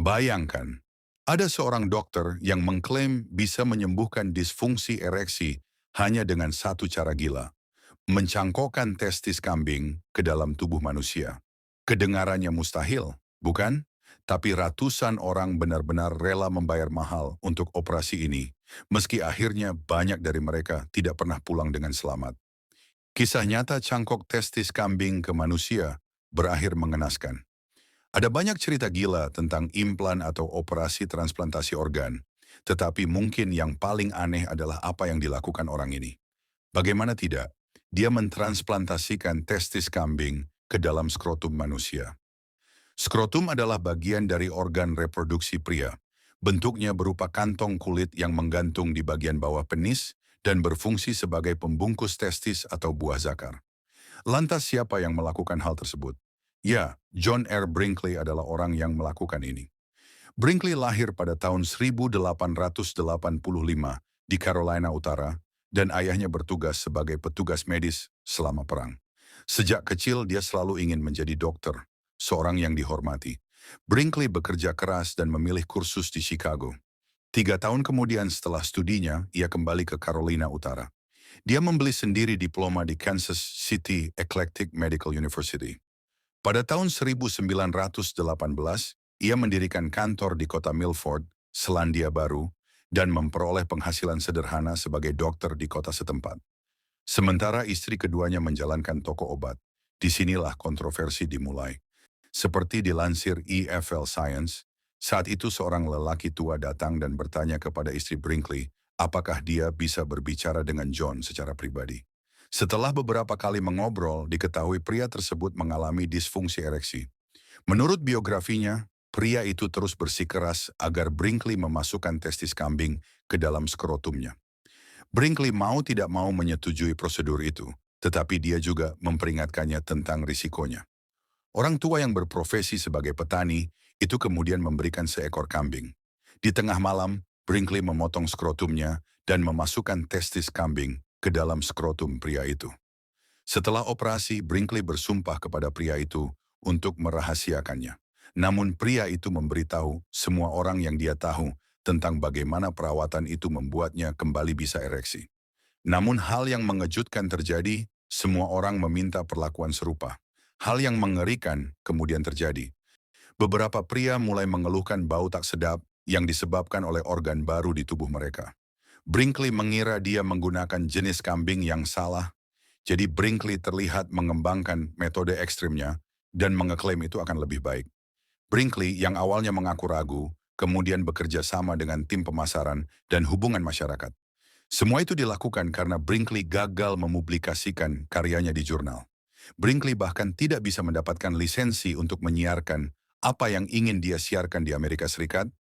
Bayangkan, ada seorang dokter yang mengklaim bisa menyembuhkan disfungsi ereksi hanya dengan satu cara gila, mencangkokkan testis kambing ke dalam tubuh manusia. Kedengarannya mustahil, bukan? Tapi ratusan orang benar-benar rela membayar mahal untuk operasi ini, meski akhirnya banyak dari mereka tidak pernah pulang dengan selamat. Kisah nyata cangkok testis kambing ke manusia berakhir mengenaskan. Ada banyak cerita gila tentang implan atau operasi transplantasi organ, tetapi mungkin yang paling aneh adalah apa yang dilakukan orang ini. Bagaimana tidak? Dia mentransplantasikan testis kambing ke dalam skrotum manusia. Skrotum adalah bagian dari organ reproduksi pria. Bentuknya berupa kantong kulit yang menggantung di bagian bawah penis dan berfungsi sebagai pembungkus testis atau buah zakar. Lantas siapa yang melakukan hal tersebut? Ya, John R. Brinkley adalah orang yang melakukan ini. Brinkley lahir pada tahun 1885 di Carolina Utara dan ayahnya bertugas sebagai petugas medis selama perang. Sejak kecil dia selalu ingin menjadi dokter, seorang yang dihormati. Brinkley bekerja keras dan memilih kursus di Chicago. 3 tahun kemudian setelah studinya, ia kembali ke Carolina Utara. Dia membeli sendiri diploma di Kansas City Eclectic Medical University. Pada tahun 1918, ia mendirikan kantor di kota Milford, Selandia Baru, dan memperoleh penghasilan sederhana sebagai dokter di kota setempat. Sementara istri keduanya menjalankan toko obat. Disinilah kontroversi dimulai. Seperti dilansir EFL Science, saat itu seorang lelaki tua datang dan bertanya kepada istri Brinkley, apakah dia bisa berbicara dengan John secara pribadi. Setelah beberapa kali mengobrol, diketahui pria tersebut mengalami disfungsi ereksi. Menurut biografinya, pria itu terus bersikeras agar Brinkley memasukkan testis kambing ke dalam skrotumnya. Brinkley mau tidak mau menyetujui prosedur itu, tetapi dia juga memperingatkannya tentang risikonya. Orang tua yang berprofesi sebagai petani itu kemudian memberikan seekor kambing. Di tengah malam, Brinkley memotong skrotumnya dan memasukkan testis kambing ke dalam skrotum pria itu. Setelah operasi, Brinkley bersumpah kepada pria itu untuk merahasiakannya. Namun pria itu memberitahu semua orang yang dia tahu tentang bagaimana perawatan itu membuatnya kembali bisa ereksi. Namun hal yang mengejutkan terjadi, semua orang meminta perlakuan serupa. Hal yang mengerikan kemudian terjadi. Beberapa pria mulai mengeluhkan bau tak sedap yang disebabkan oleh organ baru di tubuh mereka. Brinkley mengira dia menggunakan jenis kambing yang salah, jadi Brinkley terlihat mengembangkan metode ekstrimnya dan mengeklaim itu akan lebih baik. Brinkley yang awalnya mengaku ragu, kemudian bekerja sama dengan tim pemasaran dan hubungan masyarakat. Semua itu dilakukan karena Brinkley gagal memublikasikan karyanya di jurnal. Brinkley bahkan tidak bisa mendapatkan lisensi untuk menyiarkan apa yang ingin dia siarkan di Amerika Serikat.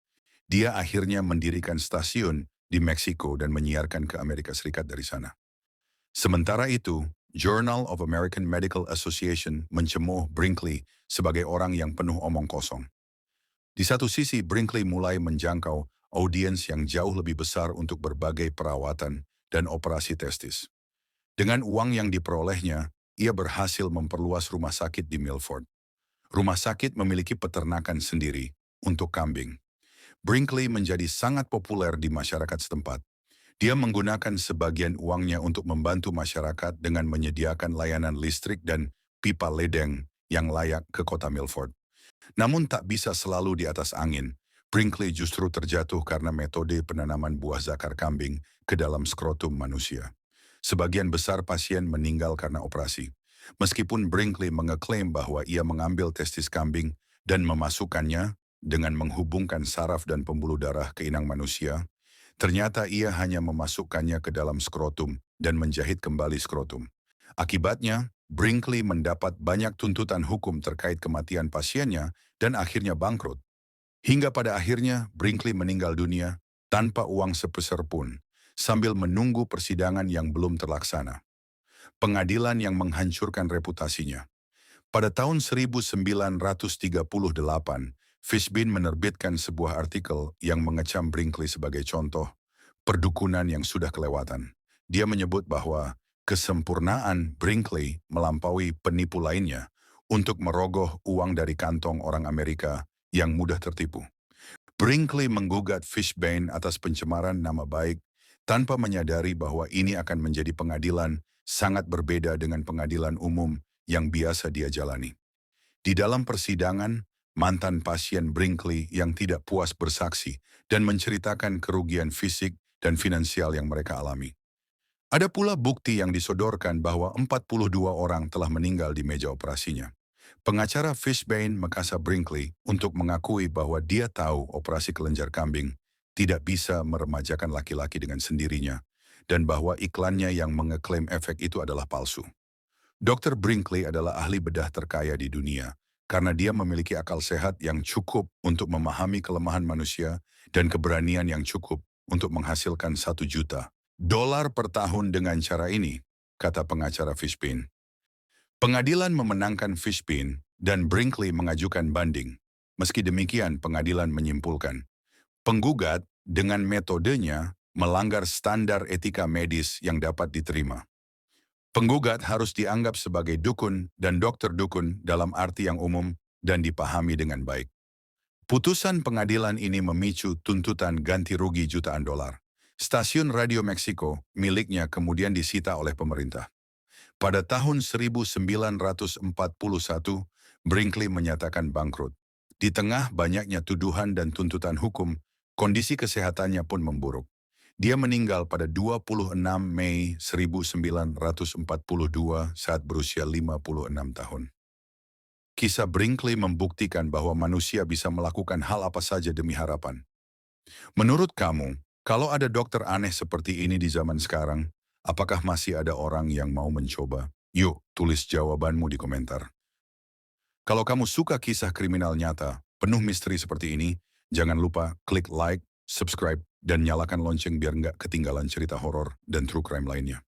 Dia akhirnya mendirikan stasiun di Meksiko dan menyiarkan ke Amerika Serikat dari sana. Sementara itu, Journal of American Medical Association mencemooh Brinkley sebagai orang yang penuh omong kosong. Di satu sisi, Brinkley mulai menjangkau audiens yang jauh lebih besar untuk berbagai perawatan dan operasi testis. Dengan uang yang diperolehnya, ia berhasil memperluas rumah sakit di Milford. Rumah sakit memiliki peternakan sendiri untuk kambing. Brinkley menjadi sangat populer di masyarakat setempat. Dia menggunakan sebagian uangnya untuk membantu masyarakat dengan menyediakan layanan listrik dan pipa ledeng yang layak ke kota Milford. Namun tak bisa selalu di atas angin. Brinkley justru terjatuh karena metode penanaman buah zakar kambing ke dalam skrotum manusia. Sebagian besar pasien meninggal karena operasi. Meskipun Brinkley mengeklaim bahwa ia mengambil testis kambing dan memasukkannya dengan menghubungkan saraf dan pembuluh darah ke inang manusia, ternyata ia hanya memasukkannya ke dalam skrotum dan menjahit kembali skrotum. Akibatnya, Brinkley mendapat banyak tuntutan hukum terkait kematian pasiennya dan akhirnya bangkrut. Hingga pada akhirnya, Brinkley meninggal dunia tanpa uang sepeser pun, sambil menunggu persidangan yang belum terlaksana. Pengadilan yang menghancurkan reputasinya. Pada tahun 1938, Fishbein menerbitkan sebuah artikel yang mengecam Brinkley sebagai contoh perdukunan yang sudah kelewatan. Dia menyebut bahwa kesempurnaan Brinkley melampaui penipu lainnya untuk merogoh uang dari kantong orang Amerika yang mudah tertipu. Brinkley menggugat Fishbein atas pencemaran nama baik tanpa menyadari bahwa ini akan menjadi pengadilan sangat berbeda dengan pengadilan umum yang biasa dia jalani. Di dalam persidangan, mantan pasien Brinkley yang tidak puas bersaksi dan menceritakan kerugian fisik dan finansial yang mereka alami. Ada pula bukti yang disodorkan bahwa 42 orang telah meninggal di meja operasinya. Pengacara Fishbein mengasa Brinkley untuk mengakui bahwa dia tahu operasi kelenjar kambing tidak bisa meremajakan laki-laki dengan sendirinya dan bahwa iklannya yang mengeklaim efek itu adalah palsu. Dr. Brinkley adalah ahli bedah terkaya di dunia karena dia memiliki akal sehat yang cukup untuk memahami kelemahan manusia dan keberanian yang cukup untuk menghasilkan $1 juta per tahun dengan cara ini, kata pengacara Fishbein. Pengadilan memenangkan Fishbein dan Brinkley mengajukan banding. Meski demikian, pengadilan menyimpulkan, penggugat dengan metodenya melanggar standar etika medis yang dapat diterima. Penggugat harus dianggap sebagai dukun dan dokter dukun dalam arti yang umum dan dipahami dengan baik. Putusan pengadilan ini memicu tuntutan ganti rugi jutaan dolar. Stasiun Radio Meksiko miliknya kemudian disita oleh pemerintah. Pada tahun 1941, Brinkley menyatakan bangkrut. Di tengah banyaknya tuduhan dan tuntutan hukum, kondisi kesehatannya pun memburuk. Dia meninggal pada 26 Mei 1942 saat berusia 56 tahun. Kisah Brinkley membuktikan bahwa manusia bisa melakukan hal apa saja demi harapan. Menurut kamu, kalau ada dokter aneh seperti ini di zaman sekarang, apakah masih ada orang yang mau mencoba? Yuk, tulis jawabanmu di komentar. Kalau kamu suka kisah kriminal nyata, penuh misteri seperti ini, jangan lupa klik like, subscribe, dan nyalakan lonceng biar nggak ketinggalan cerita horor dan true crime lainnya.